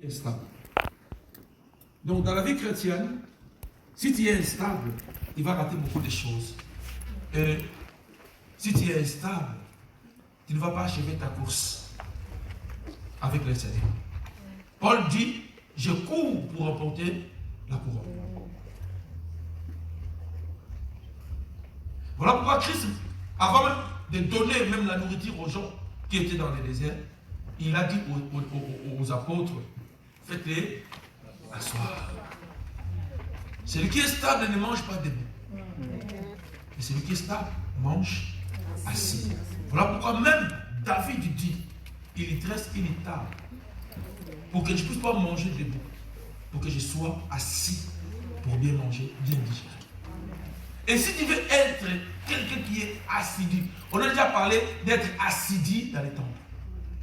Instable. Donc dans la vie chrétienne, si tu es instable, il va rater beaucoup de choses. Et si tu es instable, tu ne vas pas achever ta course avec le Seigneur. Paul dit, je cours pour remporter la couronne. Voilà pourquoi Christ, avant même de donner même la nourriture aux gens qui étaient dans le désert, il a dit aux apôtres, faites-les asseoir. Celui qui est stable ne mange pas debout. Et celui qui est stable mange assis. Voilà pourquoi même David dit, il dresse une table pour que je ne puisse pas manger debout, pour que je sois assis pour bien manger, bien digérer. Et si tu veux être quelqu'un qui est assidu, on a déjà parlé d'être assidu dans les temples.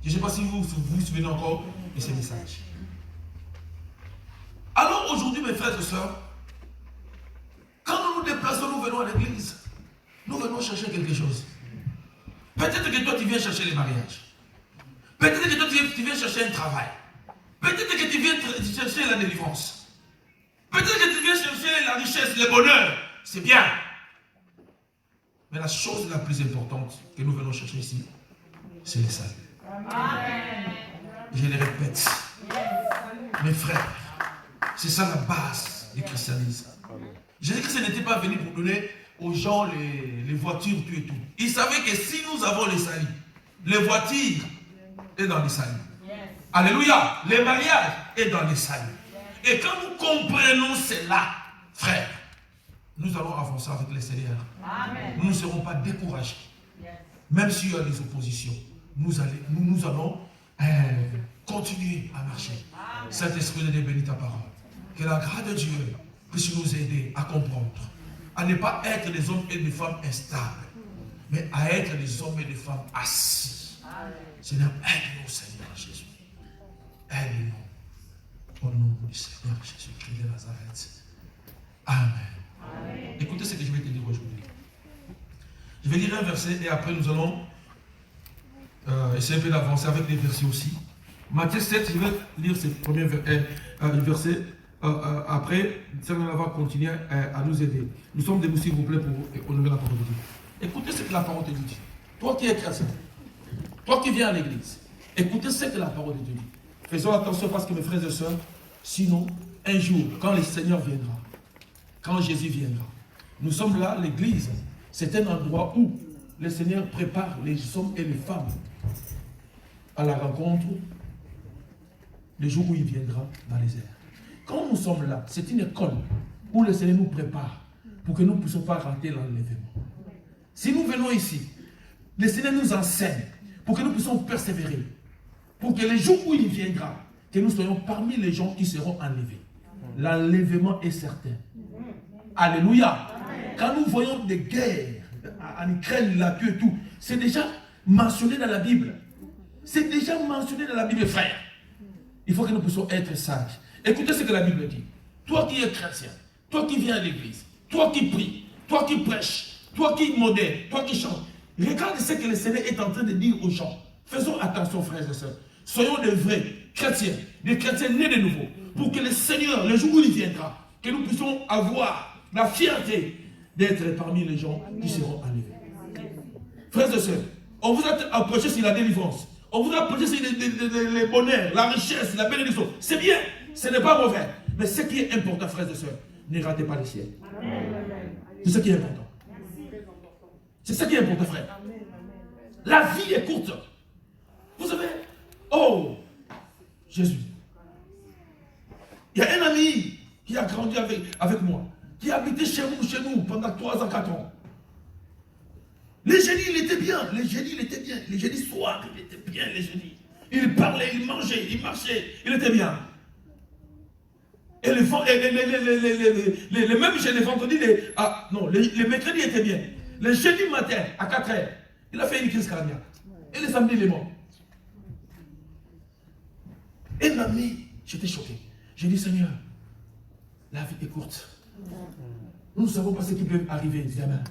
Je ne sais pas si vous vous souvenez encore de ces messages. Alors aujourd'hui, mes frères et sœurs, quand nous nous déplaçons, nous venons à l'église, nous venons chercher quelque chose. Peut-être que toi tu viens chercher les mariages. Peut-être que toi tu viens chercher un travail. Peut-être que tu viens chercher la délivrance. Peut-être que tu viens chercher la richesse, le bonheur. C'est bien. Mais la chose la plus importante que nous venons chercher ici, c'est le salut. Amen. Je le répète. Mes frères, c'est ça la base du christianisme. Je dis que ce n'était pas venu pour donner aux gens les voitures, tout et tout. Ils savaient que si nous avons le salut, les voitures est dans le salut. Alléluia. Les mariages est dans le salut. Et quand nous comprenons cela, frères, nous allons avancer avec le Seigneur. Amen. Nous ne serons pas découragés. Même s'il y a des oppositions, nous allons continuer à marcher. Saint-Esprit de bénir ta parole. Que la grâce de Dieu puisse nous aider à comprendre, à ne pas être des hommes et des femmes instables, mais à être des hommes et des femmes assis. Seigneur, aide-nous, Seigneur Jésus. Aide-nous. Au nom du Seigneur Jésus-Christ de Nazareth. Amen. Amen. Écoutez ce que je vais te dire aujourd'hui. Je vais lire un verset et après nous allons essayer un peu d'avancer avec les versets aussi. Matthieu 7, je vais lire ce premier verset. Après, ça va continuer à nous aider. Nous sommes debout, s'il vous plaît, pour honorer la parole de Dieu. Écoutez ce que la parole de Dieu dit. Toi qui es chrétien, toi qui viens à l'église, écoutez ce que la parole de Dieu dit. Faisons attention parce que mes frères et sœurs, sinon, un jour, quand le Seigneur viendra, quand Jésus viendra, nous sommes là, l'église, c'est un endroit où le Seigneur prépare les hommes et les femmes à la rencontre le jour où il viendra dans les airs. Quand nous sommes là, c'est une école où le Seigneur nous prépare pour que nous ne puissions pas rater l'enlèvement. Si nous venons ici, le Seigneur nous enseigne pour que nous puissions persévérer, pour que le jour où il viendra, que nous soyons parmi les gens qui seront enlevés. L'enlèvement est certain. Alléluia. Quand nous voyons des guerres en Ukraine, là, et tout, c'est déjà mentionné dans la Bible. C'est déjà mentionné dans la Bible, frère. Il faut que nous puissions être sages. Écoutez ce que la Bible dit. Toi qui es chrétien, toi qui viens à l'église, toi qui pries, toi qui prêches, toi qui modères, toi qui chantes, regarde ce que le Seigneur est en train de dire aux gens. Faisons attention, frères et sœurs. Soyons de vrais chrétiens, des chrétiens nés de nouveau, pour que le Seigneur, le jour où il viendra, que nous puissions avoir la fierté d'être parmi les gens qui seront enlevés. Frères et sœurs, on vous a approché sur la délivrance. On vous a approché sur le bonheur, la richesse, la bénédiction. C'est bien, ce n'est pas mauvais. Mais ce qui est important, frères et sœurs, ne ratez pas le ciel. C'est ce qui est important. C'est ce qui est important, frère. La vie est courte. Vous savez, oh, Jésus. Il y a un ami qui a grandi avec moi, qui a habité chez nous pendant 3 ans, 4 ans. Les jeudis, il était bien. Les jeudis, il était bien. Les jeudis soirs, il était bien, les jeudis. Il parlait, il mangeait, il marchait, il était bien. Et les mêmes jeudis, les vendredis, les mercredis étaient bien. Le jeudi matin, à 4 heures, il a fait une crise cardiaque. Et le samedi, il est mort. Un ami, j'étais choqué. J'ai dit, Seigneur, la vie est courte. Nous ne savons pas ce qui peut arriver, demain.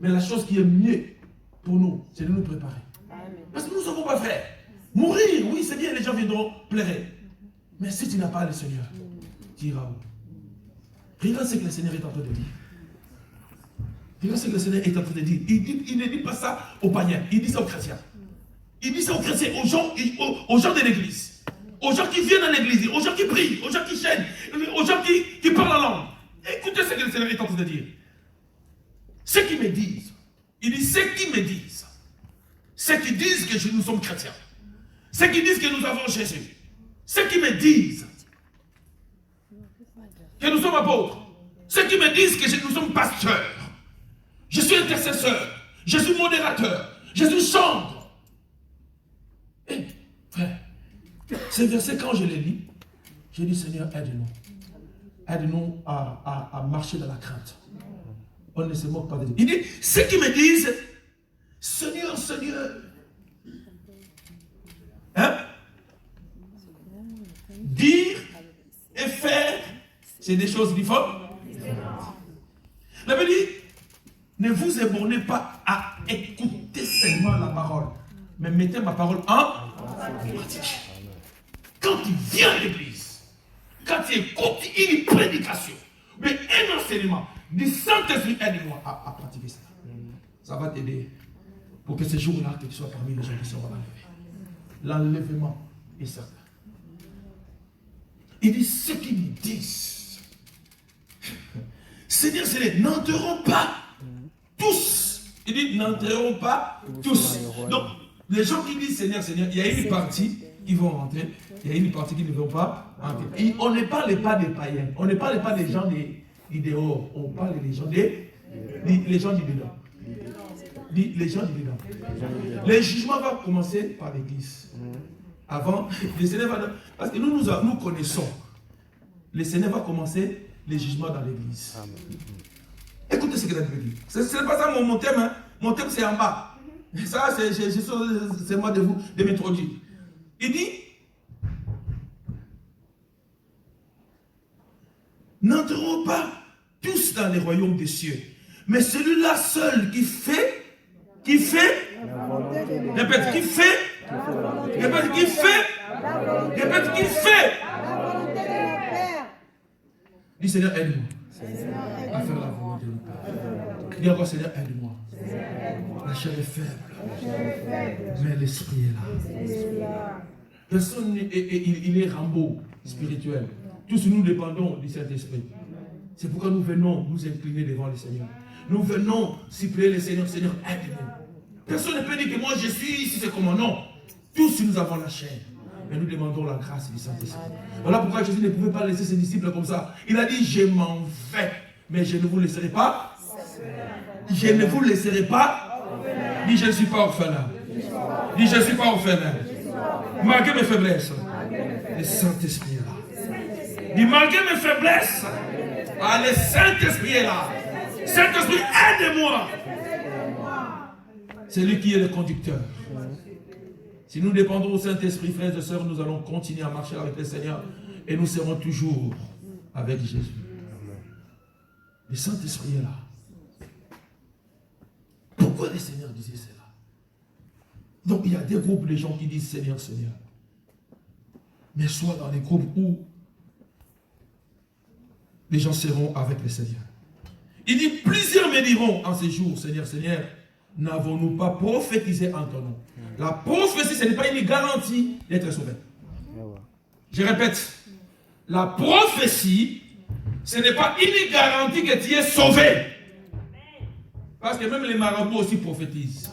Mais la chose qui est mieux pour nous, c'est de nous préparer. Amen. Parce que nous ne savons pas faire. Mourir, oui, c'est bien, les gens viendront pleurer. Mais si tu n'as pas le Seigneur, tu iras où? Regarde ce que le Seigneur est en train de dire. Regarde ce que le Seigneur est en train de dire. Il ne dit pas ça aux païens, il dit ça aux chrétiens. Il dit ça aux chrétiens, aux gens de l'église. Aux gens qui viennent à l'église, aux gens qui prient, aux gens qui chaînent, aux gens qui parlent la langue. Écoutez ce que le Seigneur est en train de dire. Ceux qui me disent, il dit ceux qui me disent, ceux qui disent que nous sommes chrétiens, ceux qui disent que nous avons Jésus, ceux qui me disent que nous sommes apôtres, ceux qui me disent que nous sommes pasteurs, je suis intercesseur, je suis modérateur, je suis chantre. Et frère, ces versets, quand je les lis, je dis Seigneur, aide-nous. Aide-nous à marcher dans la crainte. On ne se moque pas de Dieu. Il dit, ceux qui me disent, Seigneur, Seigneur, hein? Dire et faire, c'est des choses différentes. La Bible dit, ne vous ébornez pas à écouter seulement la parole, mais mettez ma parole en pratique. Quand tu viens à l'église, quand tu écoutes une prédication, mais un enseignement du Saint-Esprit, aide-moi à pratiquer ça. Ça va t'aider pour que ce jour-là, que tu sois parmi les gens qui seront enlevés. L'enlèvement est certain. Il dit, ceux qui me disent, Seigneur, n'entreront pas tous. Il dit, n'entreront pas tous. Donc, les gens qui disent Seigneur, Seigneur, il y a une partie qui vont rentrer, il y a une partie qui ne vont pas rentrer. Et on ne parle pas des païens, on ne parle pas des gens des dehors, on parle des gens les gens du dedans. Les gens du dedans. Le jugement va commencer par l'église. Avant, le Seigneur va... Parce que nous connaissons. Le Seigneur va commencer les jugements dans l'église. Écoutez ce que la Bible dit. Ce n'est pas ça mon thème. Hein. Mon thème, c'est en bas. Ça, c'est moi de m'introduire. Il dit, n'entreront pas tous dans les royaumes des cieux, mais celui-là seul qui fait, répète, qui fait, dis Seigneur, aide-moi à faire la volonté de mon Père. Dis encore Seigneur, aide-moi. La chair est faible, mais l'esprit est là. Personne, il est Rambo spirituel. Tous nous dépendons du Saint-Esprit. C'est pourquoi nous venons nous incliner devant le Seigneur. Nous venons supplier le Seigneur, Seigneur, aide-nous. Personne ne peut dire que moi je suis ici, c'est comment non. Tous nous avons la chair. Mais nous demandons la grâce du Saint-Esprit. Voilà pourquoi Jésus ne pouvait pas laisser ses disciples comme ça. Il a dit, je m'en vais, mais je ne vous laisserai pas. Je ne vous laisserai pas. Dis, je ne suis pas orphelin. Dis, je ne suis pas orphelin. Malgré mes faiblesses, le Saint-Esprit est là. Dis, malgré mes faiblesses, le Saint-Esprit est là. Saint-Esprit, aide-moi. C'est lui qui est le conducteur. Si nous dépendons au Saint-Esprit, frères et sœurs, nous allons continuer à marcher avec le Seigneur et nous serons toujours avec Jésus. Le Saint-Esprit est là. Pourquoi le Seigneur disait cela? Donc il y a des groupes de gens qui disent Seigneur, Seigneur. Mais soit dans les groupes où les gens seront avec le Seigneur. Il dit, plusieurs me diront en ces jours, Seigneur, Seigneur, n'avons-nous pas prophétisé en ton nom? La prophétie, ce n'est pas une garantie d'être sauvé. Je répète, la prophétie, ce n'est pas une garantie que tu es sauvé. Parce que même les marabouts aussi prophétisent.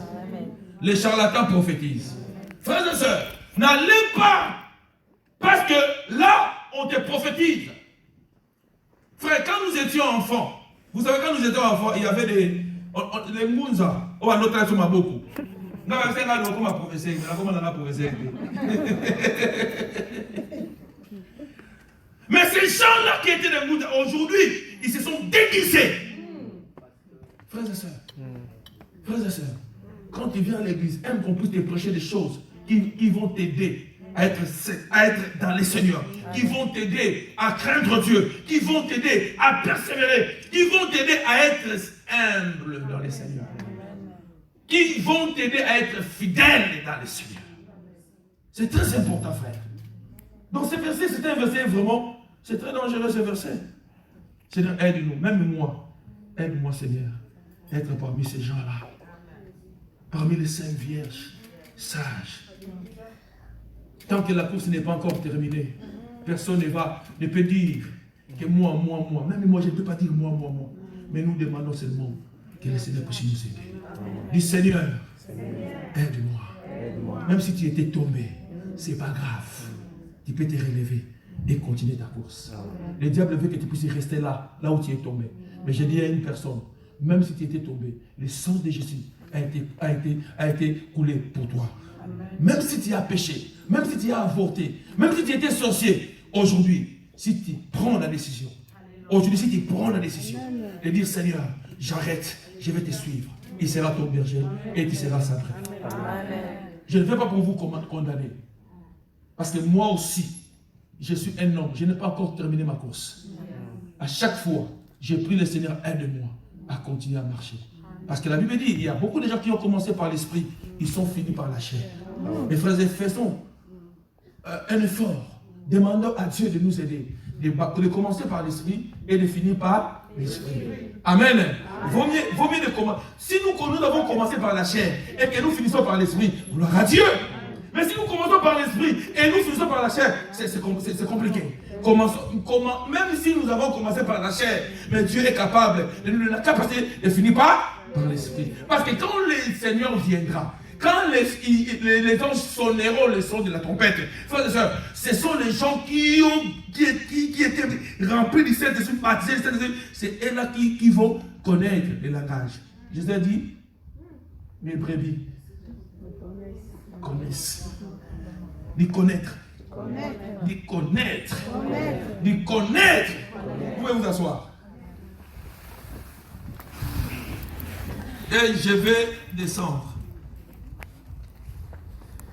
Les charlatans prophétisent. Frères et sœurs, n'allez pas, parce que là, on te prophétise. Frère, quand nous étions enfants, vous savez, quand nous étions enfants, il y avait les mounza. Oh, à notre âge, on a beaucoup. Non, c'est là qu'on m'a prophétisé. Comment on en a prophétisé? Mais ces gens-là qui étaient des mounza, aujourd'hui, ils se sont déguisés. Frères et sœurs, quand tu viens à l'église, aime qu'on puisse te prêcher des choses qui vont t'aider à être dans les Seigneurs, qui vont t'aider à craindre Dieu, qui vont t'aider à persévérer, qui vont t'aider à être humble dans les Seigneurs, qui vont t'aider à être fidèle dans les Seigneurs. C'est très important, frère. Donc ce verset, c'est un verset vraiment, c'est très dangereux ce verset. Seigneur, aide-nous, même moi. Aide-moi, Seigneur, être parmi ces gens-là. Parmi les 5 vierges, sages. Tant que la course n'est pas encore terminée, personne ne peut dire que moi. Même moi, je ne peux pas dire moi. Mais nous demandons seulement que le Seigneur puisse nous aider. Dis Seigneur, aide-moi. Même si tu étais tombé, ce n'est pas grave. Tu peux te relever et continuer ta course. Le diable veut que tu puisses rester là où tu es tombé. Mais je dis à une personne, même si tu étais tombé, le sang de Jésus a été coulé pour toi. Même si tu as péché, même si tu as avorté, même si tu étais sorcier, aujourd'hui, si tu prends la décision, de dire Seigneur, j'arrête, je vais te suivre. Il sera ton berger et tu seras sa brebis. Je ne vais pas pour vous condamner. Parce que moi aussi, je suis un homme, je n'ai pas encore terminé ma course. À chaque fois, j'ai pris le Seigneur, aide-moi à continuer à marcher. Parce que la Bible dit, il y a beaucoup de gens qui ont commencé par l'esprit, ils sont finis par la chair. Mes frères et faisons un effort, demandons à Dieu de nous aider, de commencer par l'esprit et de finir par l'esprit. Amen. Vaut mieux de commencer. Si nous avons commencé par la chair et que nous finissons par l'esprit, gloire à Dieu. Mais si nous commençons par l'esprit et nous finissons par la chair, c'est compliqué. Même si nous avons commencé par la chair, mais Dieu est capable, de nous donner la capacité de finir par l'esprit. Parce que quand le Seigneur viendra, quand les anges sonneront le son de la trompette, frères et sœurs, ce sont les gens qui étaient remplis du Saint-Esprit, baptisés du Saint-Esprit, c'est eux-là qui vont connaître le langage. Jésus a dit, mes brebis connaissent. D'y connaître. D'y connaître. D'y connaître. Vous pouvez vous asseoir. Et je vais descendre.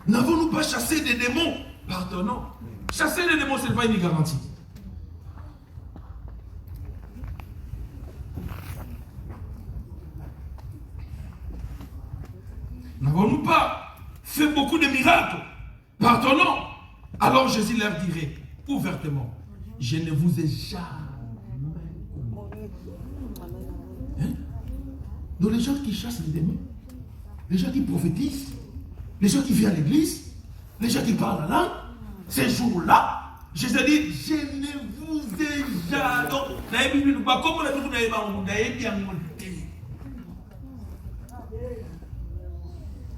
N'avons-nous pas chassé des démons par ton nom? Chasser les démons, ce n'est pas une garantie. N'avons-nous pas fait beaucoup de miracles par ton nom? Alors Jésus leur dirait ouvertement, je ne vous ai jamais connu. Hein? Donc les gens qui chassent les démons, les gens qui prophétisent, les gens qui viennent à l'église, les gens qui parlent la langue, ces jours-là, Jésus dit, je ne vous ai jamais.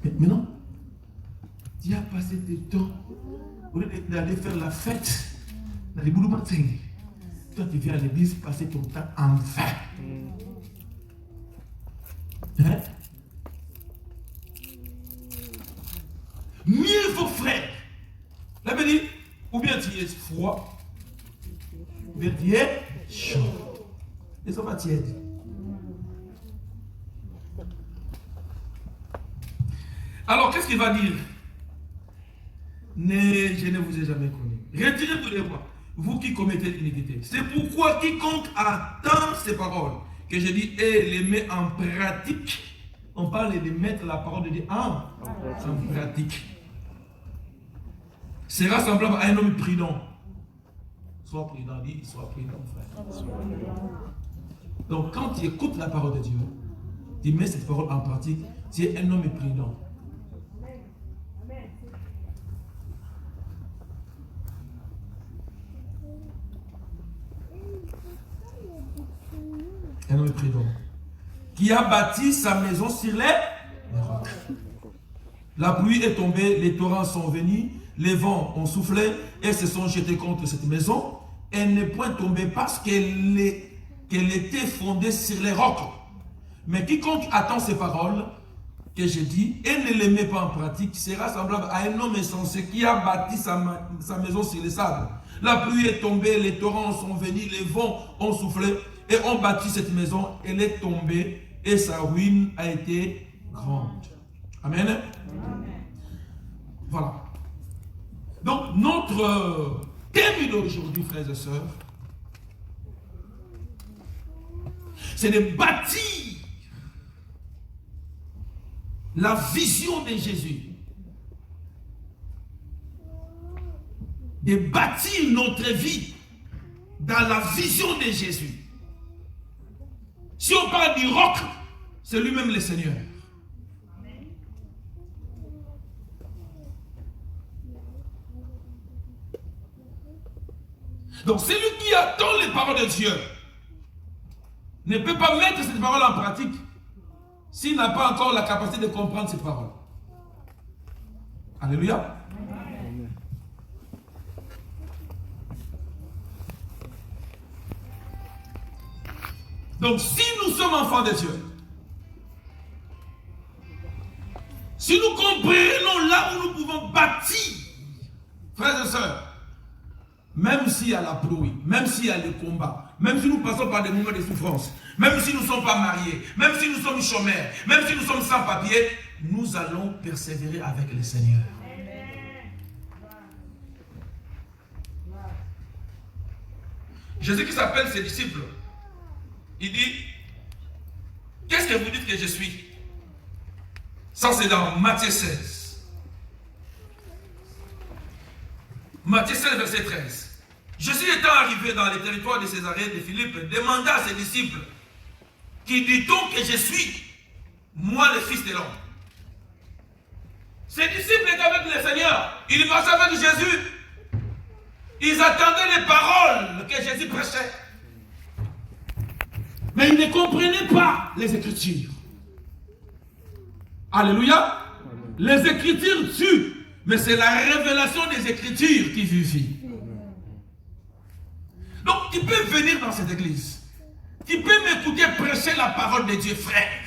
Maintenant, tu as passé tes temps, au lieu d'aller faire la fête dans les boulots matins, toi tu viens à l'église passer ton temps en vain. Hein? Mieux vos frères. La Bible dit, ou bien tu es froid, ou bien tu es chaud. Et ça va tiède. Alors, qu'est-ce qu'il va dire? Je ne vous ai jamais connu. Retirez-vous de moi, vous qui commettez l'iniquité. C'est pourquoi quiconque attend ces paroles, que je dis, et les met en pratique. On parle de mettre la parole de Dieu en pratique. Sera semblable à un homme prudent. Sois prudent, dis, sois prudent, frère. Donc, quand tu écoutes la parole de Dieu, tu mets cette parole en pratique, tu es un homme prudent. Un homme prudent qui a bâti sa maison sur les rocs. La pluie est tombée, les torrents sont venus, les vents ont soufflé et se sont jetés contre cette maison. Elle n'est point tombée parce qu'elle était fondée sur les rocs. Mais quiconque attend ces paroles que je dis et ne les met pas en pratique sera semblable à un homme insensé qui a bâti sa maison sur les sables. La pluie est tombée, les torrents sont venus, les vents ont soufflé et ont bâti cette maison. Elle est tombée et sa ruine a été grande. Amen. Amen. Voilà. Donc, notre thème d'aujourd'hui, frères et sœurs, c'est de bâtir la vision de Jésus de bâtir notre vie dans la vision de Jésus. Si on parle du roc, c'est lui-même le Seigneur. Donc celui qui attend les paroles de Dieu ne peut pas mettre cette parole en pratique s'il n'a pas encore la capacité de comprendre ces paroles. Alléluia. Donc si nous sommes enfants de Dieu, si nous comprenons là où nous pouvons bâtir, frères et sœurs, même s'il y a la pluie, même s'il y a le combat, même si nous passons par des moments de souffrance, même si nous ne sommes pas mariés, même si nous sommes chômeurs, même si nous sommes sans papier, nous allons persévérer avec le Seigneur. Jésus qui s'appelle ses disciples, il dit, qu'est-ce que vous dites que je suis? Ça c'est dans Matthieu 16. Matthieu 16, verset 13. Jésus étant arrivé dans les territoires de Césarée de Philippe, demanda à ses disciples, qui dit-on que je suis, moi le Fils de l'homme? Ses disciples étaient avec le Seigneur, ils marchaient avec Jésus, ils attendaient les paroles que Jésus prêchait. Mais ils ne comprenaient pas les Écritures. Alléluia. Les Écritures tuent, mais c'est la révélation des Écritures qui vivifie. Donc tu peux venir dans cette église. Tu peux m'écouter prêcher la parole de Dieu, frère.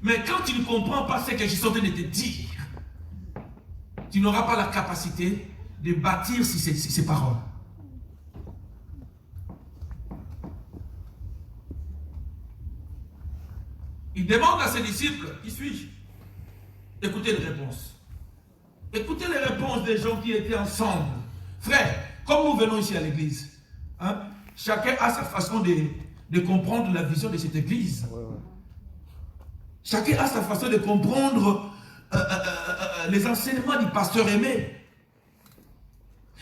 Mais quand tu ne comprends pas ce que je suis en train de te dire, tu n'auras pas la capacité de bâtir ces paroles. Il demande à ses disciples, qui suis-je? Écoutez les réponses. Écoutez les réponses des gens qui étaient ensemble. Frère, comme nous venons ici à l'église, hein, chacun a sa façon de comprendre la vision de cette église. Chacun a sa façon de comprendre les enseignements du pasteur Aimé.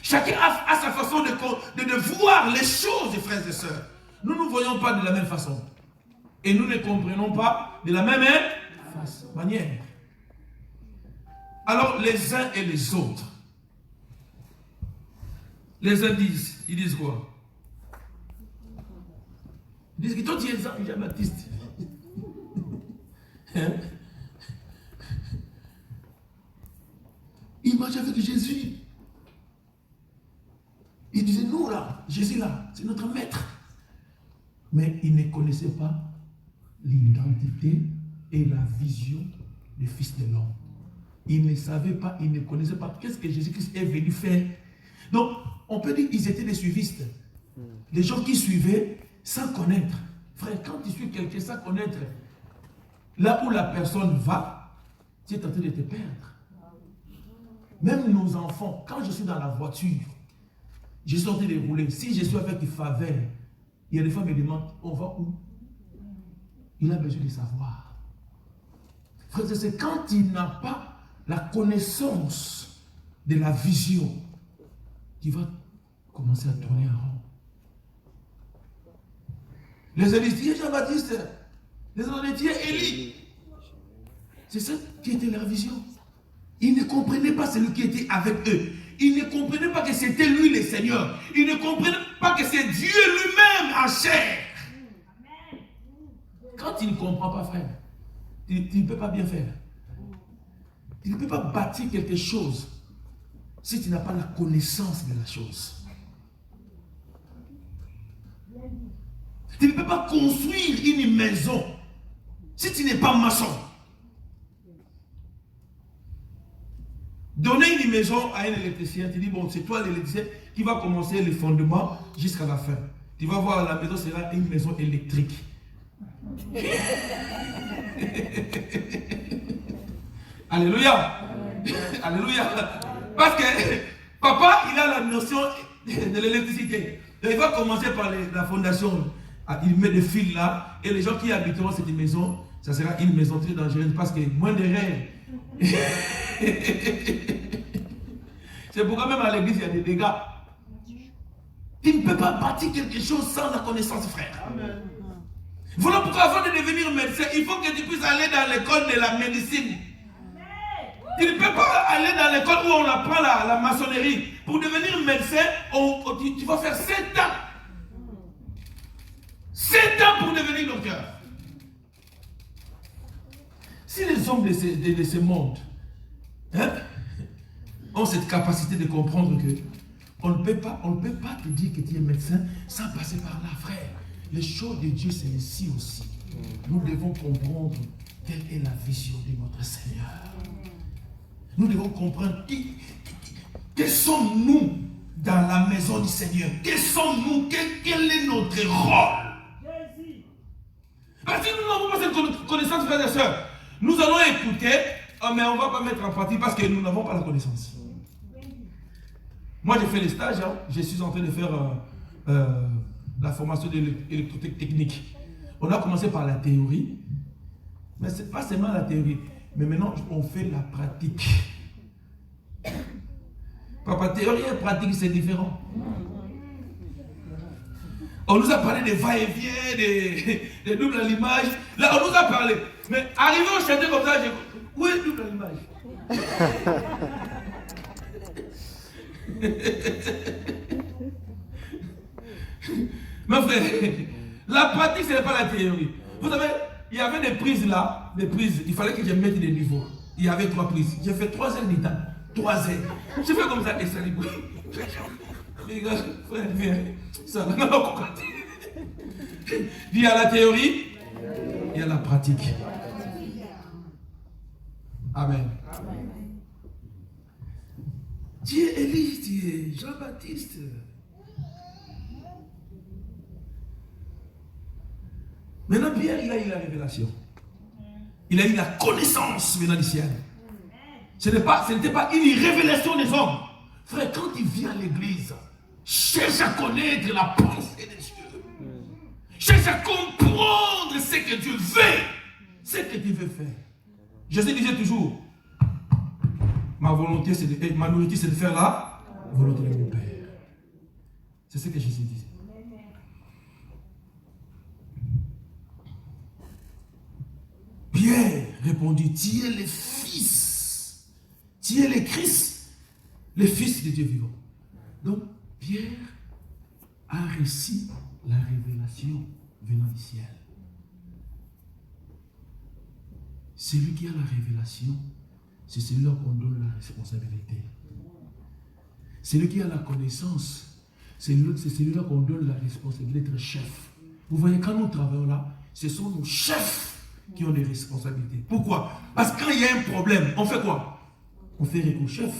Chacun a sa façon de voir les choses, frères et sœurs. Nous ne voyons pas de la même façon. Et nous ne comprenons pas de la même manière. Alors les uns et les autres, les uns disent, ils disent quoi? Ils disent que toi tu es Jean-Baptiste. Hein? Il marchait avec Jésus. Il disait, nous là, Jésus là, c'est notre maître. Mais il ne connaissait pas l'identité et la vision du Fils de l'homme. Il ne savait pas, il ne connaissait pas qu'est-ce que Jésus-Christ est venu faire. Donc, on peut dire qu'ils étaient des suivistes. Des gens qui suivaient sans connaître. Frère, quand tu suis quelqu'un sans connaître, là où la personne va, tu es tenté de te perdre. Même nos enfants, quand je suis dans la voiture, je suis en train de rouler. Si je suis avec des faveurs, il y a des fois qui me demandent, on va où? Il a besoin de savoir. Frère, c'est quand il n'a pas la connaissance de la vision, tu vas commencer à tourner en rond. Les uns disent, Jean-Baptiste, les autres disent, Élie. C'est ça qui était leur vision. Ils ne comprenaient pas celui qui était avec eux. Ils ne comprenaient pas que c'était lui le Seigneur. Ils ne comprenaient pas que c'est Dieu lui-même en chair. Quand tu ne comprends pas, frère, tu ne peux pas bien faire. Tu ne peux pas bâtir quelque chose si tu n'as pas la connaissance de la chose. Tu ne peux pas construire une maison si tu n'es pas maçon. Donner une maison à un électricien, tu dis, bon, c'est toi l'électricien qui va commencer les fondements jusqu'à la fin. Tu vas voir, la maison sera une maison électrique. Alléluia. Alléluia. Parce que papa, il a la notion de l'électricité. Il va commencer par la fondation. Il met des fils là. Et les gens qui habiteront cette maison, ça sera une maison très dangereuse parce que moins de rêves. C'est pourquoi même à l'église, il y a des dégâts. Tu ne peux pas bâtir quelque chose sans la connaissance, frère. Amen. Voilà pourquoi avant de devenir médecin, il faut que tu puisses aller dans l'école de la médecine. Tu ne peux pas aller dans l'école où on apprend la maçonnerie. Pour devenir médecin, tu vas faire 7 ans. 7 ans pour devenir docteur. Si les hommes de ce monde ont cette capacité de comprendre que on ne peut pas te dire que tu es médecin sans passer par là, frère. Les choses de Dieu, c'est ici aussi. Nous devons comprendre quelle est la vision de notre Seigneur. Nous devons comprendre quels sommes-nous dans la maison du Seigneur. Quels sommes-nous? Quel est notre rôle? Parce que nous n'avons pas cette connaissance, frères et sœurs. Nous allons écouter, mais on ne va pas mettre en pratique parce que nous n'avons pas la connaissance. Moi, j'ai fait les stages. Je suis en train de faire la formation d'électrotechnique. On a commencé par la théorie. Mais ce n'est pas seulement la théorie. Mais maintenant, on fait la pratique. Papa, théorie et pratique, c'est différent. On nous a parlé des va-et-vient, des doubles à l'image. Là, on nous a parlé. Mais arrivé au chantier comme ça, j'ai dit, où est double à l'image? Mon frère, la pratique, ce n'est pas la théorie. Vous savez, il y avait des prises là, il fallait que je mette des niveaux. Il y avait 3 prises. J'ai fait 3 heures de temps. 3 heures. J'ai fait comme ça et ça libère. Les gars, frère, viens. Ça va, non, il y a la théorie, il y a la pratique. Amen. Tu es Élie, tu es Jean-Baptiste. Maintenant, Pierre, il a eu la révélation. Il a eu la connaissance venant du ciel. Ce n'était pas une révélation des hommes. Frère, quand tu viens à l'église, cherche à connaître la pensée de Dieu. Cherche à comprendre ce que Dieu veut. Ce que tu veux faire. Jésus disait toujours, ma volonté, ma nourriture, c'est de faire la volonté de mon Père. C'est ce que Jésus disait. Pierre répondit, tu es le Fils, tu es le Christ, le Fils de Dieu vivant. Donc, Pierre a reçu la révélation venant du ciel. Celui qui a la révélation, c'est celui-là qu'on donne la responsabilité. Celui qui a la connaissance, c'est celui-là qu'on donne la responsabilité d'être chef. Vous voyez, quand nous travaillons là, ce sont nos chefs qui ont des responsabilités. Pourquoi? Parce que quand il y a un problème, on fait quoi? On fait recours au chef.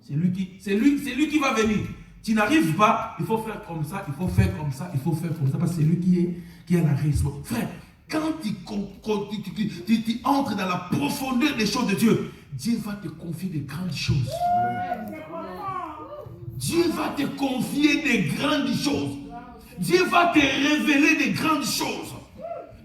C'est lui qui va venir. Tu n'arrives pas, il faut faire comme ça, il faut faire comme ça, il faut faire comme ça, parce que c'est lui qui a la responsabilité. Frère, quand tu entres dans la profondeur des choses de Dieu, Dieu va te confier de grandes choses. Dieu va te confier des grandes choses. Dieu va te révéler des grandes choses.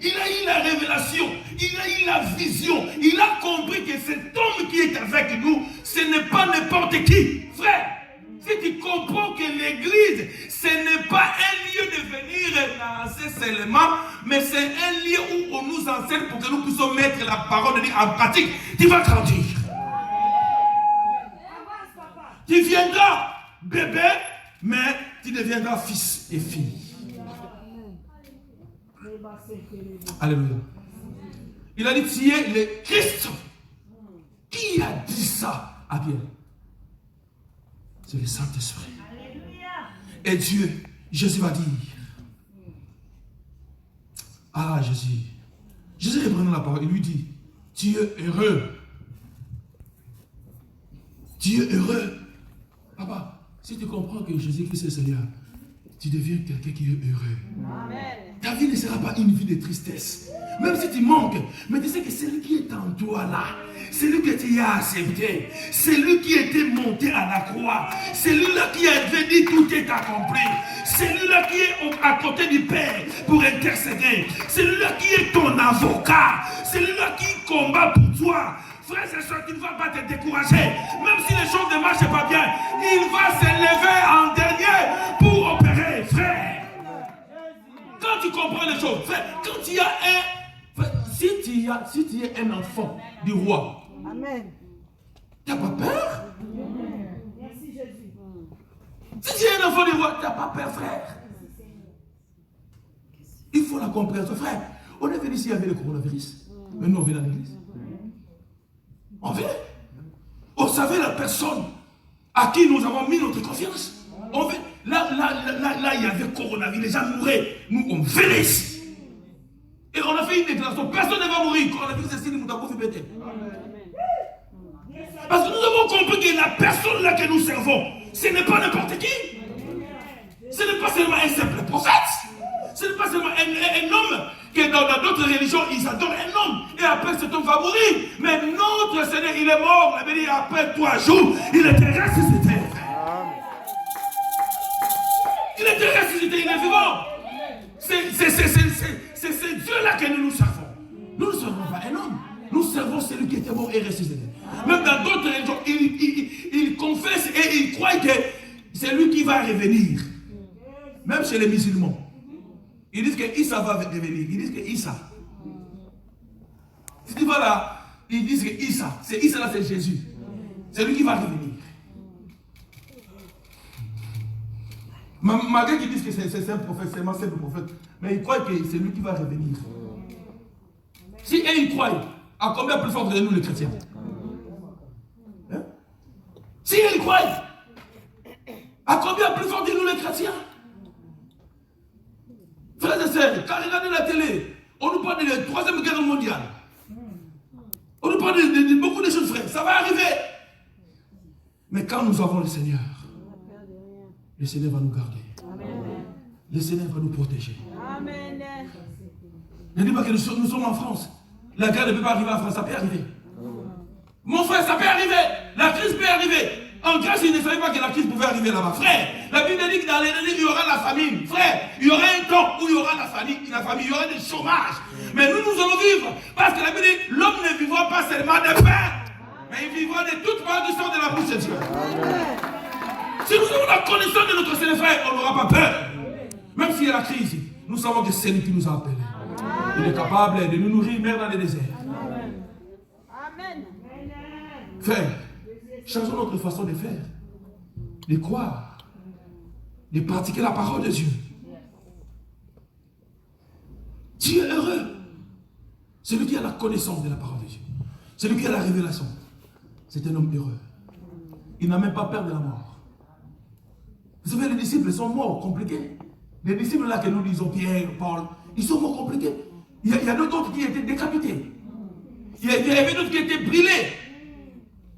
Il a eu la révélation, il a eu la vision, il a compris que cet homme qui est avec nous, ce n'est pas n'importe qui. Frère, si tu comprends que l'église, ce n'est pas un lieu de venir lancer seulement, mais c'est un lieu où on nous enseigne pour que nous puissions mettre la parole de Dieu en pratique, tu vas grandir. Tu viendras bébé, mais tu deviendras fils et fille. Alléluia. Il a dit, tu es le Christ. Qui a dit ça à Pierre? C'est le Saint-Esprit. Et Dieu, Jésus va dire, ah Jésus. Jésus reprend la parole, il lui dit, tu es heureux. Tu es heureux. Papa, si tu comprends que Jésus-Christ est le Seigneur, tu deviens quelqu'un qui est heureux. Amen. Ta vie ne sera pas une vie de tristesse. Même si tu manques, mais tu sais que celui qui est en toi là, celui que tu as accepté, celui qui était monté à la croix, celui-là qui a dit tout est accompli, celui-là qui est à côté du Père pour intercéder, celui-là qui est ton avocat, celui-là qui combat pour toi. frères et sœurs, il ne va pas te décourager. Même si les choses ne marchent pas bien, il va s'élever en dernier pour opérer, frère. Quand tu comprends les choses, frère, quand il y a un... Frère, si tu es un enfant du roi, Amen. Tu n'as pas peur? Merci Jésus. Si tu es un enfant du roi, tu n'as pas peur, frère. Il faut la compréhension, frère. On est venu ici avec le coronavirus. Mais nous, on vient dans l'église. On vient. On savait la personne à qui nous avons mis notre confiance. On vient. Là, il y avait le coronavirus. Les gens mouraient. Nous, on venait ici. Et on a fait une déclaration. Personne ne va mourir. Coronavirus, c'est si nous avons fait péter. Parce que nous avons compris que la personne là que nous servons, ce n'est pas n'importe qui. Ce n'est pas seulement un simple prophète. Ce n'est pas seulement un homme que dans d'autres religions, ils adorent un homme. Et après, cet homme va mourir. Mais notre Seigneur, il est mort. Il avait dit, après 3 jours, il était ressuscité. Il était ressuscité, il est vivant. C'est Dieu-là que nous servons. Nous ne servons pas un homme. Nous servons celui qui était mort et ressuscité. Même dans d'autres religions, il confesse et il croit que c'est lui qui va revenir. Même chez les musulmans. Ils disent que Issa va revenir. Ils disent que Issa. Si tu vas là, ils disent que Issa, c'est Issa là, c'est Jésus. C'est lui qui va revenir. Malgré qu'ils disent que c'est un prophète, c'est un simple prophète, mais ils croient que c'est lui qui va revenir. Si eux ils croient, à combien plus fort de nous les chrétiens? Hein? Si ils croient, à combien plus fort de nous les chrétiens? Frères et sœurs, quand regardez la télé, on nous parle de la 3e guerre mondiale. On nous parle de beaucoup de choses, frère. Ça va arriver. Mais quand nous avons le Seigneur va nous garder. Amen. Le Seigneur va nous protéger. Amen. Ne dis pas que nous sommes en France. La guerre ne peut pas arriver en France, ça peut arriver. Mon frère, ça peut arriver. La crise peut arriver. En Grèce, il ne savait pas que la crise pouvait arriver là-bas. Frère, la Bible dit que dans les années, il y aura la famine. Frère, il y aura un temps où il y aura la famine, il y aura du chômage. Mais nous allons vivre. Parce que la Bible dit, l'homme ne vivra pas seulement de pain, mais il vivra de toute part du sang de la bouche de Dieu. Amen. Si nous avons la connaissance de notre Seigneur, frère, on n'aura pas peur. Même s'il y a la crise, nous savons que c'est lui qui nous a appelés. Il est capable de nous nourrir même dans les déserts. Amen. Frère, changeons notre façon de faire, de croire, de pratiquer la parole de Dieu. Dieu est heureux. Celui qui a la connaissance de la parole de Dieu. Celui qui a la révélation. C'est un homme heureux. Il n'a même pas peur de la mort. Vous savez, les disciples sont morts, compliqués. Les disciples là que nous disons, Pierre, Paul, ils sont morts compliqués. Il y a d'autres qui étaient décapités. Il y avait d'autres qui étaient brûlés.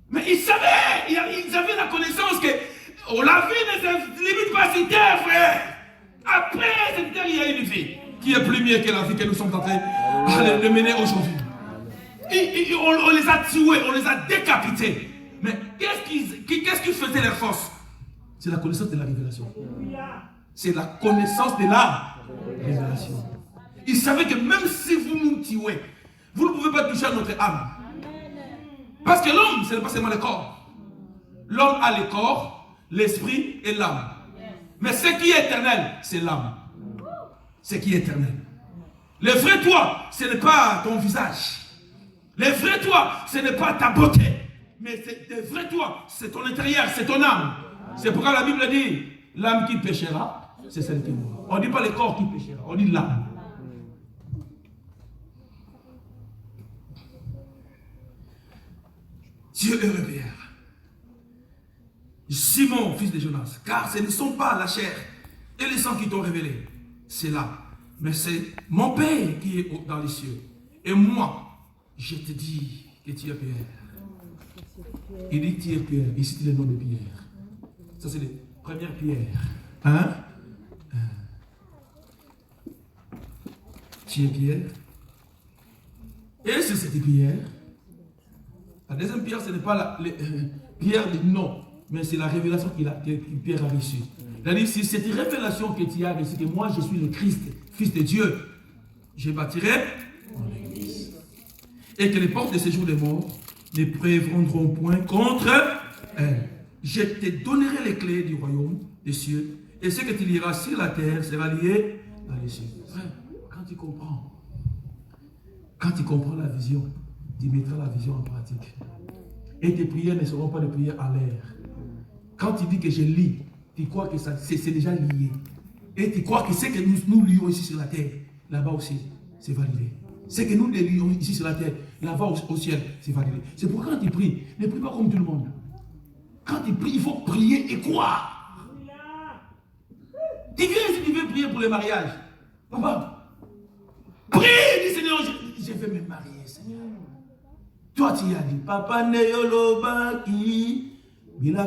Mais ils savaient, ils avaient la connaissance que la vie ne se limite pas à cette terre, frère. Après cette terre, il y a une vie qui est plus mieux que la vie que nous sommes en train de mener aujourd'hui. On les a tués, on les a décapités. Mais qu'est-ce qui faisait leur force? C'est la connaissance de la révélation. C'est la connaissance de la révélation. Ils savaient que même si vous nous tuez, vous ne pouvez pas toucher à notre âme. Parce que l'homme, ce n'est pas seulement le corps. L'homme a le corps, l'esprit et l'âme. Mais ce qui est éternel, c'est l'âme. Ce qui est éternel. Le vrai toi, ce n'est pas ton visage. Le vrai toi, ce n'est pas ta beauté. Mais le vrai toi, c'est ton intérieur, c'est ton âme. C'est pourquoi la Bible dit, l'âme qui péchera, c'est celle qui mourra. On ne dit pas le corps qui péchera, on dit l'âme. Dieu est heureux, Pierre. Simon, fils de Jonas, car ce ne sont pas la chair et le sang qui t'ont révélé. C'est là. Mais c'est mon Père qui est dans les cieux. Et moi, je te dis que tu es Pierre. Il dit que tu es Pierre. Ici, c'est le nom de Pierre. Ça, c'est les premières pierres. Hein? Tu es Pierre. Et c'est cette pierre. La deuxième pierre, ce n'est pas la pierre du nom, mais c'est la révélation que Pierre a reçue. C'est-à-dire, c'est cette révélation que tu as reçue, que moi je suis le Christ, Fils de Dieu. Je bâtirai mon église. Et que les portes de séjour des morts ne prévaudront point contre elle. Je te donnerai les clés du royaume des cieux, et ce que tu liras sur la terre sera lié dans les cieux. Frère, quand tu comprends la vision, tu mettras la vision en pratique. Et tes prières ne seront pas des prières à l'air. Quand tu dis que je lis, tu crois que c'est déjà lié. Et tu crois que ce que nous lions ici sur la terre, là-bas aussi, c'est validé. Ce que nous lions ici sur la terre, là-bas au ciel, c'est validé. C'est pourquoi quand tu pries, ne prie pas comme tout le monde. Quand tu pries, il faut prier et croire. Tu viens ici, tu veux prier pour le mariage. Papa, prie, dis Seigneur, je vais me marier, Seigneur. Toi, tu as dit, Papa Neyolobaki. Il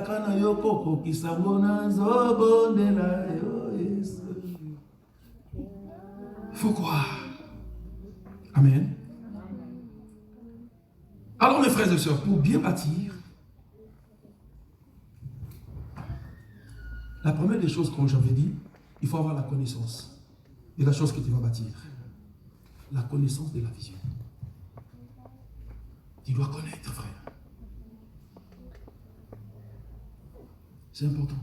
faut croire. Amen. Alors mes frères et sœurs, pour bien bâtir, la première des choses, comme j'avais dit, il faut avoir la connaissance de la chose que tu vas bâtir. La connaissance de la vision. Tu dois connaître, frère. C'est important.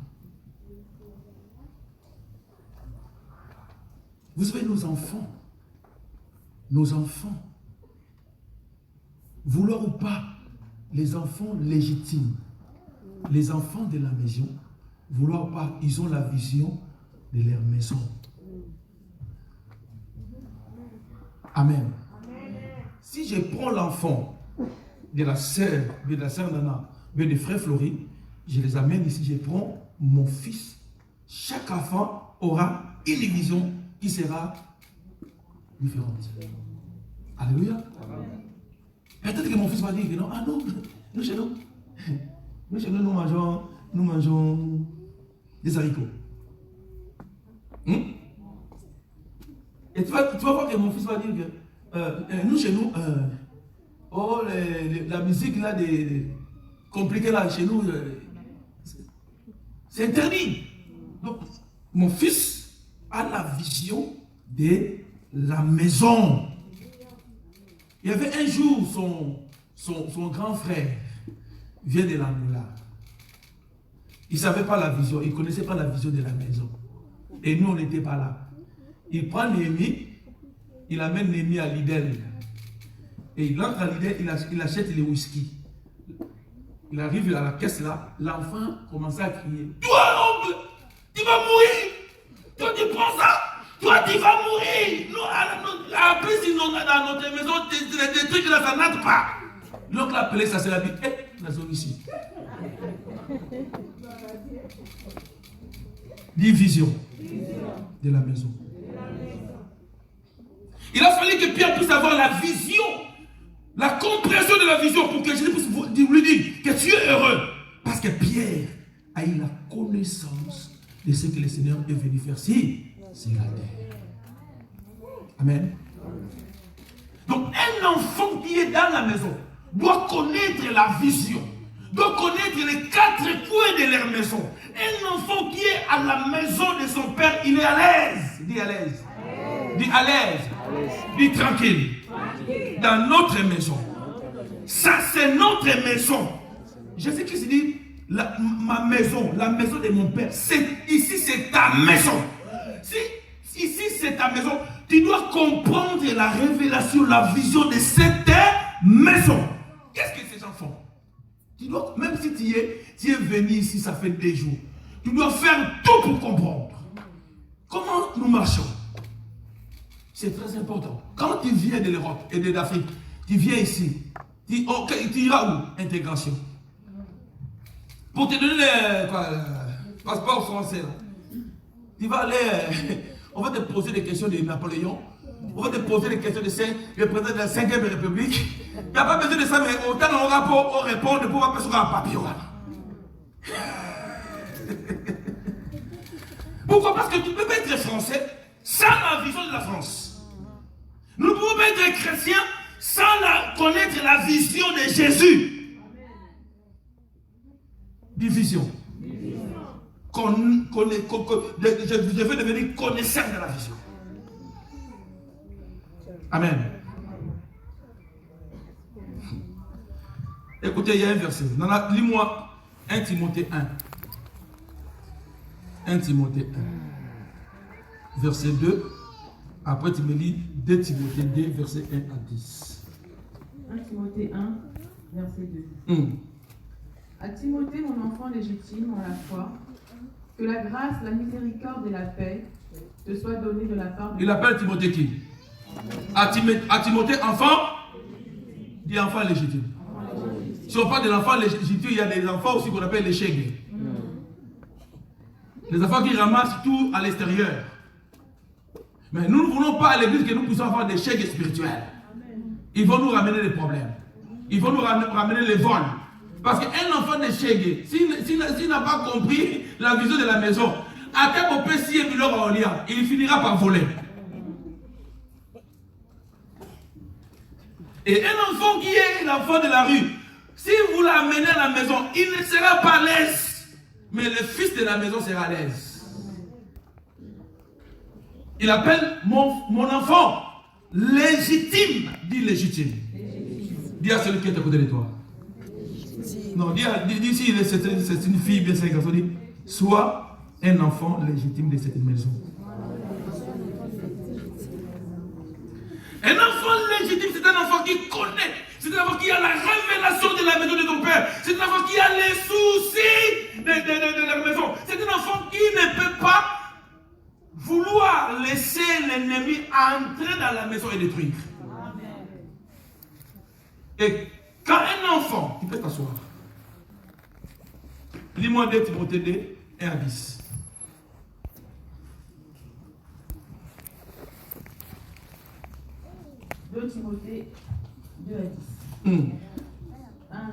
Vous savez, nos enfants, vouloir ou pas, les enfants légitimes, les enfants de la maison, vouloir ou pas, ils ont la vision de leur maison. Amen. Si je prends l'enfant de la sœur Nana, mais de frère Floride, je les amène ici, je prends mon fils. Chaque enfant aura une vision qui sera différente. Alléluia. Peut-être que mon fils va dire que non, ah non, nous chez nous, nous mangeons des haricots. Et tu vas voir que mon fils va dire que nous chez nous, la musique là, compliquée là chez nous, c'est interdit. Donc, mon fils a la vision de la maison. Il y avait un jour, son grand frère vient de l'Angola. Il ne savait pas la vision, il ne connaissait pas la vision de la maison. Et nous, on n'était pas là. Il prend Néhémie, il amène Néhémie à Lidl. Et il entre à Lidl, il achète les whisky. Il arrive à la caisse là, l'enfant commence à crier. Toi, oncle, tu vas mourir. Toi, tu prends ça. Toi, tu vas mourir. En plus, dans notre maison, des trucs là, ça n'entre pas. L'oncle a appelé ça, c'est la vie. La zone ici. Division de la maison. Il a fallu que Pierre puisse avoir la vision, la compréhension de la vision pour que Jésus puisse lui dire que tu es heureux. Parce que Pierre a eu la connaissance de ce que le Seigneur est venu faire sur la terre. Amen. Donc un enfant qui est dans la maison doit connaître la vision, doit connaître les quatre coins de leur maison. Un enfant qui est à la maison de son père, il est à l'aise. Dis à l'aise. Dis à l'aise. Dis tranquille. Dans notre maison. Ça, c'est notre maison. Jésus-Christ dit, ma maison, la maison de mon père, ici c'est ta maison. Si ici c'est ta maison, tu dois comprendre la révélation, la vision de cette maison. Qu'est-ce que ces enfants? Tu dois, même si tu es venu ici, ça fait 2 jours, tu dois faire tout pour comprendre. Comment nous marchons? C'est très important. Quand tu viens de l'Europe et de l'Afrique, tu viens ici, tu iras où? Intégration. Pour te donner le passeport français, tu vas aller, on va te poser des questions de Napoléon, on va te poser des questions de le président de la 5e République. Il n'y a pas besoin de ça, mais autant on rapport, on répond de pouvoir passer sur un papier. Pourquoi? Parce que tu ne peux pas être français sans la vision de la France. Nous ne pouvons pas être chrétiens sans connaître la vision de Jésus. Division. Je veux devenir connaisseur de la vision. Amen. Écoutez, il y a un verset. Lis-moi 1 Timothée 1. 1 Timothée 1. Verset 2. Après, tu me lis 2 Timothée 2, verset 1 à 10. 1 Timothée 1, verset 2. À Timothée, mon enfant légitime en la foi, que la grâce, la miséricorde et la paix te soient données de la part de... Il appelle Timothée qui? À Timothée, enfant? Dit enfant légitime. Si on parle de l'enfant légitime, il y a des enfants aussi qu'on appelle les chègues. Les enfants qui ramassent tout à l'extérieur. Mais nous ne voulons pas à l'église que nous puissions avoir des chèques spirituels. Ils vont nous ramener des problèmes. Ils vont nous ramener les vols. Parce qu'un enfant de chèque, s'il n'a pas compris la vision de la maison, à quel moment il finira par voler. Et un enfant qui est l'enfant de la rue, si vous l'amenez à la maison, il ne sera pas à l'aise. Mais le fils de la maison sera à l'aise. Il appelle mon enfant légitime. Dis légitime. Dis à celui qui est à côté de toi. Non, dis si c'est une fille, bien c'est un garçon, dis sois un enfant légitime de cette maison. Un enfant légitime, c'est un enfant qui connaît. C'est un enfant qui a la révélation de la maison de ton père. C'est un enfant qui a les soucis de la maison. C'est un enfant qui ne peut pas vouloir laisser l'ennemi entrer dans la maison et détruire. Et quand un enfant, tu peux t'asseoir. Lis-moi 2 Timothée 2, 1 à 10. Timothée 2 à 10. 1 à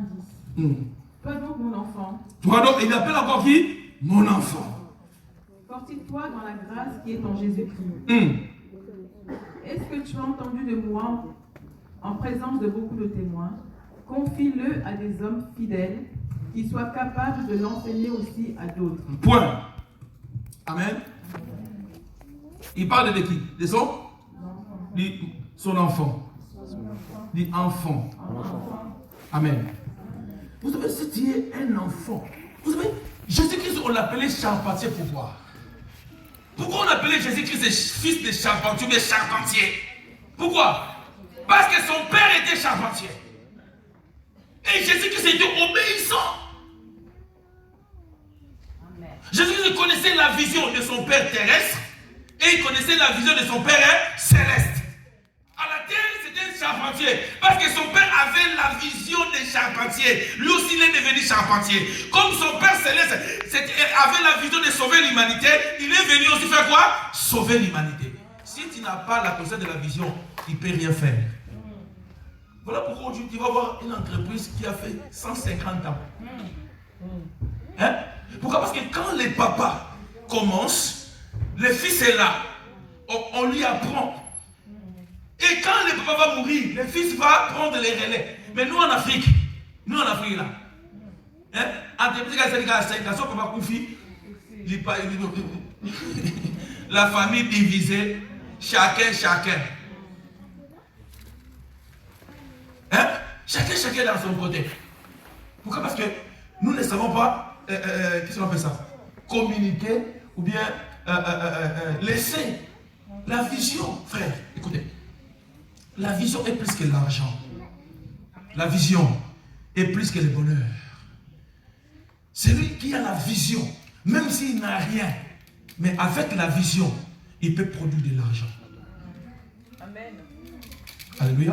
10. Toi donc, mon enfant. Toi donc, il appelle encore qui? Mon enfant. Fortifie-toi dans la grâce qui est en Jésus-Christ. Est-ce que tu as entendu de moi en présence de beaucoup de témoins? Confie-le à des hommes fidèles qui soient capables de l'enseigner aussi à d'autres. Point. Amen. Il parle de qui? De son? Son enfant. Dit enfant. Amen. Vous savez, si tu es un enfant, vous savez, Jésus-Christ, on l'appelait charpentier. Pourquoi? Pourquoi on appelait Jésus-Christ fils de charpentier ou de charpentier? Pourquoi? Parce que son père était charpentier. Et Jésus-Christ était obéissant. Jésus-Christ connaissait la vision de son père terrestre et il connaissait la vision de son père céleste. À la terre, c'était un charpentier. Parce que son père avait la vision des charpentiers. Lui aussi, il est devenu charpentier. Comme son père céleste avait la vision de sauver l'humanité, il est venu aussi faire quoi? Sauver l'humanité. Si tu n'as pas la connaissance de la vision, il ne peut rien faire. Voilà pourquoi aujourd'hui, tu vas voir une entreprise qui a fait 150 ans. Hein? Pourquoi? Parce que quand les papas commencent, le fils est là. On lui apprend. Et quand le papa va mourir, le fils va prendre les relais. Mais nous en Afrique là, hein? La famille divisée, chacun. Hein? Chacun dans son côté. Pourquoi? Parce que nous ne savons pas, qu'est-ce qu'on appelle ça? Communiquer ou bien laisser la vision, frère. Écoutez. La vision est plus que l'argent. La vision est plus que le bonheur. Celui qui a la vision, même s'il n'a rien, mais avec la vision, il peut produire de l'argent. Amen. Alléluia.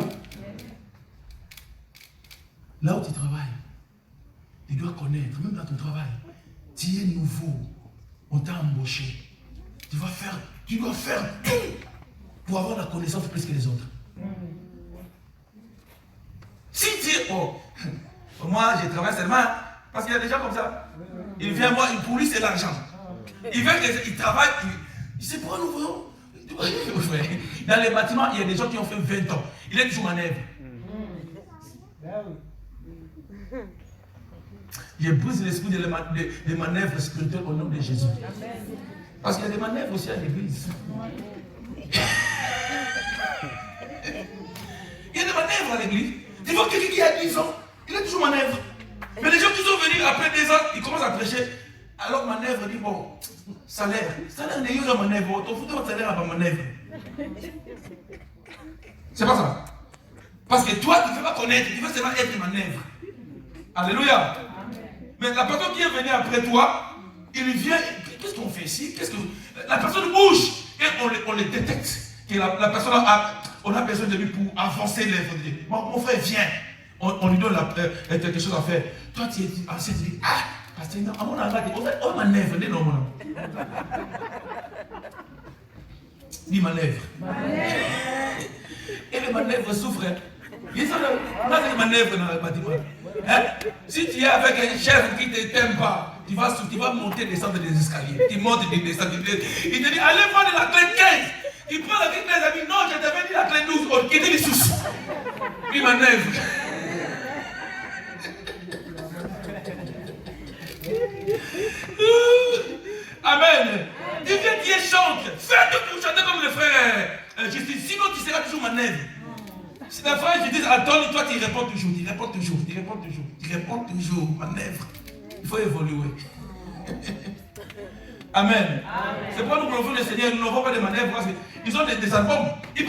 Là où tu travailles, tu dois connaître, même dans ton travail, tu es nouveau, on t'a embauché. Tu dois faire tout pour avoir la connaissance plus que les autres. Si tu dis, moi je travaille seulement, parce qu'il y a des gens comme ça. Il vient moi, pour lui c'est l'argent. Il vient, il travaille, il sait pas nous voyons. Dans les bâtiments, il y a des gens qui ont fait 20 ans. Il est toujours en œuvre. Je brise l'esprit des manœuvres spirituelles au nom de Jésus. Parce qu'il y a des manœuvres aussi à l'église. Il y a des manœuvres à l'église. Tu vois quelqu'un qui a 10 ans, il il est toujours manœuvre. Mais les gens qui sont venus après 2 ans, ils commencent à prêcher. Alors manœuvre dit bon, salaire n'est pas manœuvre. Ton foutu votre salaire à manœuvre. C'est pas ça. Parce que toi, tu ne veux pas connaître, tu veux seulement être manœuvre. Alléluia. Mais la personne qui est venue après toi, il vient, qu'est-ce qu'on fait ici? La personne bouge et on les détecte. Que la personne on a besoin de lui pour avancer l'œuvre de Dieu. Mon frère, viens. On lui donne quelque chose à faire. Toi, tu es ancien, tu dis, parce que à mon avis, on manœuvre, non, non. Dis manœuvre. Et les manœuvres souffrent. On a des manœuvres dans le bâtiment. Hein? Si tu es avec un chef qui ne t'aime pas, tu vas monter et descendre des escaliers. Tu montes et descends. Il te dit, allez voir de la clé 15. Tu prends la clé 15 et dit, non, je t'avais dit la clé 12. On quitte les sous. Puis manœuvre. Amen. Il vient, tu chante. Fais-le pour chanter comme le frère Justice. Sinon, tu seras toujours manœuvre. Si la frère Justice attend, toi, tu réponds toujours. Tu réponds toujours. Manœuvre. Il faut évoluer. Amen. C'est pourquoi nous glorifions le Seigneur. Nous n'avons pas de manœuvres parce qu'ils ont des albums. Ils ne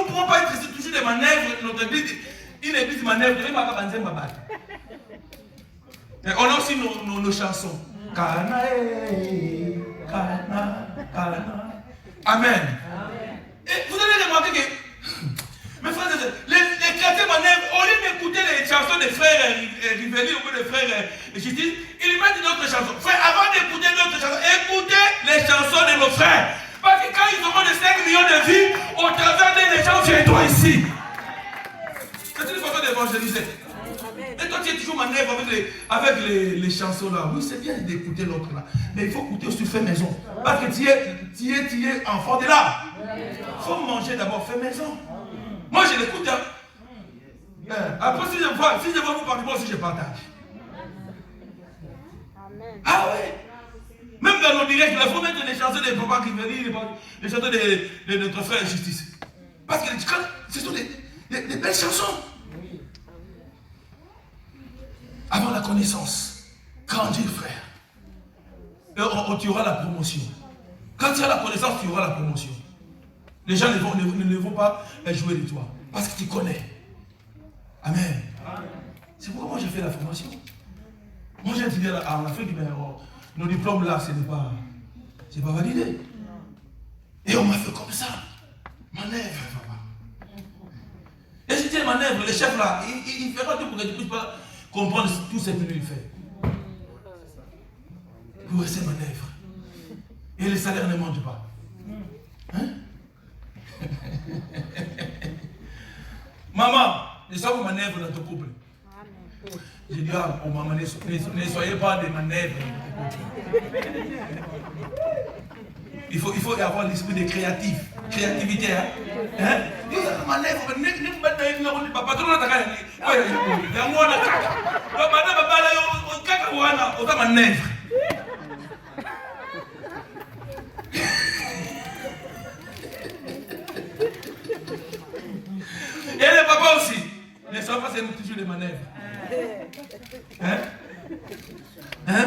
pourront pas être toujours des manœuvres. Notre église, une église manœuvre. On a aussi nos chansons. Kana, Amen. Et vous allez remarquer que, mes frères et sœurs, les chrétiens manœuvres, au lieu d'écouter les chansons des frères Rivelli ou des frères Justice, ils mettent d'autres chansons. Frère, avant d'écouter d'autres chansons, écoutez les chansons de nos frères. Parce que quand ils auront des 5 millions de vies, au travers des gens, viens-toi ici. C'est une façon d'évangéliser. Et toi, tu es toujours manœuvre avec les chansons là. Oui, c'est bien d'écouter l'autre là. Mais il faut écouter aussi fait maison. Parce que tu es enfant de là. Il faut manger d'abord fait maison. Moi, je l'écoute. Après, si je vois vous parler, moi aussi je partage. Ah ouais. Même dans nos directs, il faut mettre les chansons des papas qui viennent, les chansons de notre frère Justice. Parce que ce sont des belles chansons. Avant la connaissance, grandir, frère. Et tu auras la promotion. Quand tu as la connaissance, tu auras la promotion. Les gens ne vont pas jouer de toi. Parce que tu connais. Amen. C'est pourquoi moi j'ai fait la formation. Moi j'ai étudié en Afrique, mais nos diplômes là, c'est pas validé. Et on m'a fait comme ça. Manœuvre, papa. Et si tu es manœuvre, le chef là, il fera tout pour que tu ne puisses pas comprendre tout ce que lui fait. Pour rester manœuvre. Et le salaire ne monte pas. Hein? Maman, ne sois pas manœuvre dans ton couple. J'ai dit, oh maman, ne soyez pas des manœuvres dans ton couple. Il faut y avoir l'esprit de créativité. Hein? Manœuvre, et les papas aussi, ne sont pas toujours des manœuvres. Hein? Hein?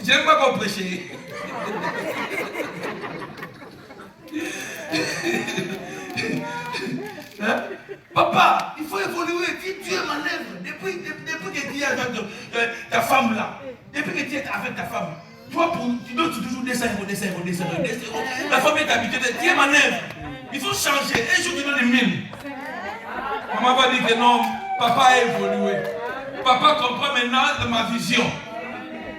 J'aime pas qu'on prêche. Hein? Papa, il faut évoluer. Tu es manœuvre. Depuis que tu es avec ta femme là, depuis que tu es avec ta femme, toi, tu dois toujours descendre. La femme est habituée, tu es manœuvre. Il faut changer. Un jour, tu donnes les 1000. Maman va dire que non, papa a évolué. Papa comprend maintenant ma vision.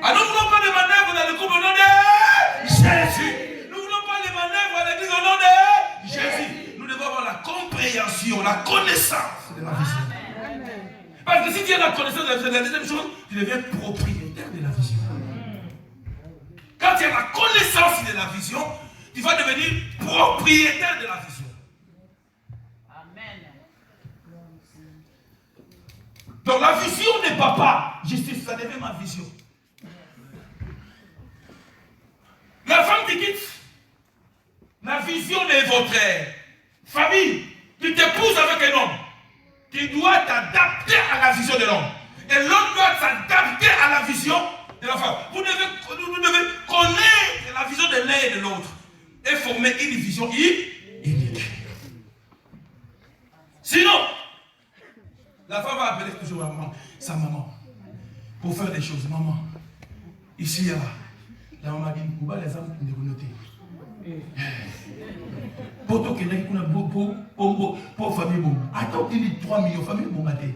Alors, nous ne voulons pas de manœuvre dans le couple au nom de Jésus. Nous ne voulons pas de manœuvre à l'église au nom de Jésus. Nous devons avoir la compréhension, la connaissance de la vision. Parce que si tu as la connaissance de la deuxième chose, tu deviens propriétaire de la vision. Quand tu as la connaissance de la vision, tu vas devenir propriétaire de la vision. Amen. Donc la vision n'est pas justice, ça devient ma vision. La femme te quitte. La vision de votre famille. Tu t'épouses avec un homme. Tu dois t'adapter à la vision de l'homme. Et l'homme doit s'adapter à la vision de la femme. Vous devez connaître la vision de l'un et de l'autre. Et former une vision unique. Sinon, la femme va appeler toujours sa maman pour faire des choses. Maman, ici, là, la maman dit, pourquoi les hommes ne vous notez? Pour que les pour famille, bon. Attends, il dit 3 millions de familles, bon, maté.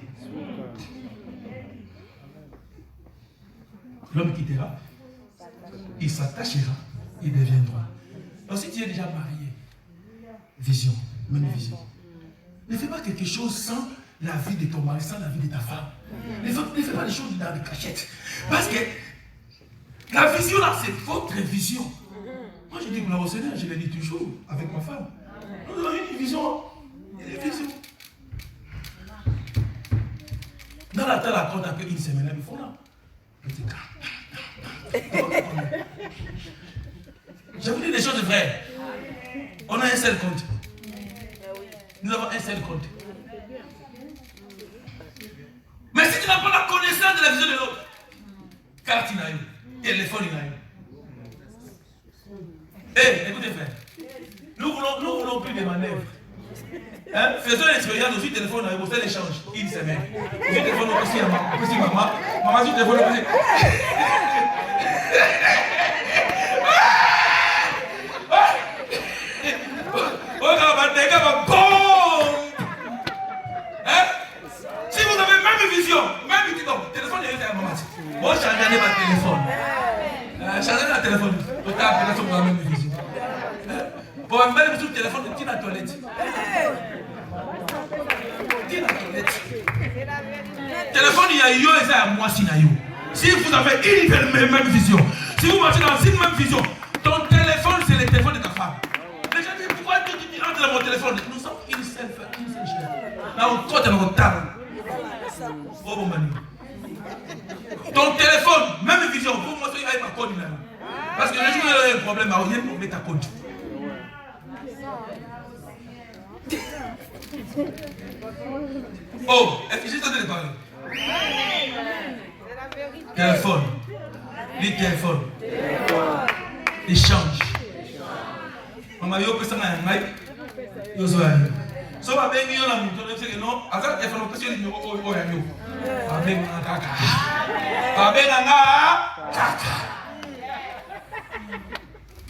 L'homme quittera, il s'attachera, il deviendra. Donc si tu es déjà marié, vision, même vision. Ne fais pas quelque chose sans la vie de ton mari, sans la vie de ta femme. Ne fais pas les choses dans les cachettes. Parce que la vision là, c'est votre vision. Moi je dis que au Seigneur, je le dis toujours avec ma femme. Nous avons une vision. Une vision. Dans la terre, la compte après une semaine, ils font là. Petit cas. Je vous dis des choses vraies. On a un seul compte. Nous avons un seul compte. Mais si tu n'as pas la connaissance de la vision de l'autre, carte il a eu, téléphone il a eu. Eh, écoutez frère, nous voulons plus de manœuvres. Hein? Faisons l'expérience aussi, téléphone il a eu, c'est l'échange, une semaine. Aussi téléphone aussi à maman, maman aussi téléphone aussi. Si vous avez même vision, même vision, téléphone est à maman. Moi, je change ma téléphone. Changer la téléphone. Tu as appelé sur la même vision. Pour un bel sur le téléphone, tu es dans la toilette. Tu es dans la toilette. Téléphone, il y a yo et ça à moi, si vous avez une même vision, si vous marchez dans une même vision, ton téléphone, c'est le téléphone de ta femme. Les gens disent, pourquoi tu entres dans mon téléphone? Nous sommes une seule chaîne. Là, on compte dans notre table. Oh, mon mani. Ton téléphone, même vision, pour moi, il y a ma code là. Parce que le jour où il y a un problème, il y a un ta code. Oh, est-ce que j'ai tenté de parler? Téléphone. Les téléphones. Échange. Maman, yo peut s'en aller. Yo soit. So va bien yo la muto, c'est que non. Asa téléphone parce que numéro o ya yo. Va bien na kaka. Va bien na kaka.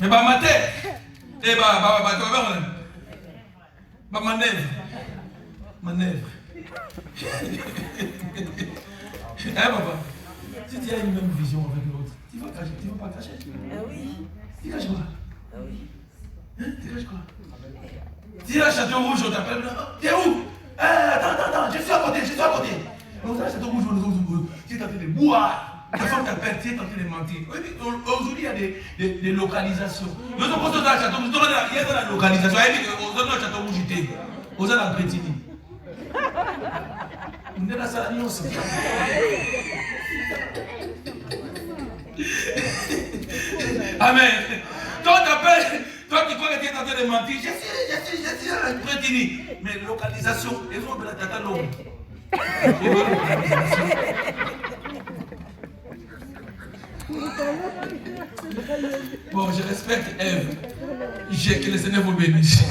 Mais ba maté. Eh ba manœuvre. Eh papa, si tu as une même vision avec l'autre, tu vas pas cacher. Ah oui. Tu caches quoi? Ah oui. Hein? Tu caches quoi? Si là, Château Rouge, on t'appelle, t'es où? Attends, je suis à côté. Donc là, Château Rouge, tu es en train de boire. Ta femme t'appelle, tu es en train de mentir. Aujourd'hui, il y a des localisations. Nous sommes postés dans le Château Rouge, il y a la localisation. Il y a le Château Rouge, on a la Brétini. On est dans sa alliance. Amen. Toi, t'appelles, toi qui crois que tu es en train de mentir. Je suis à la Brétini. Mais localisation, ils vont de la tata longue. Bon, je respecte Ève. Que le Seigneur vous bénisse.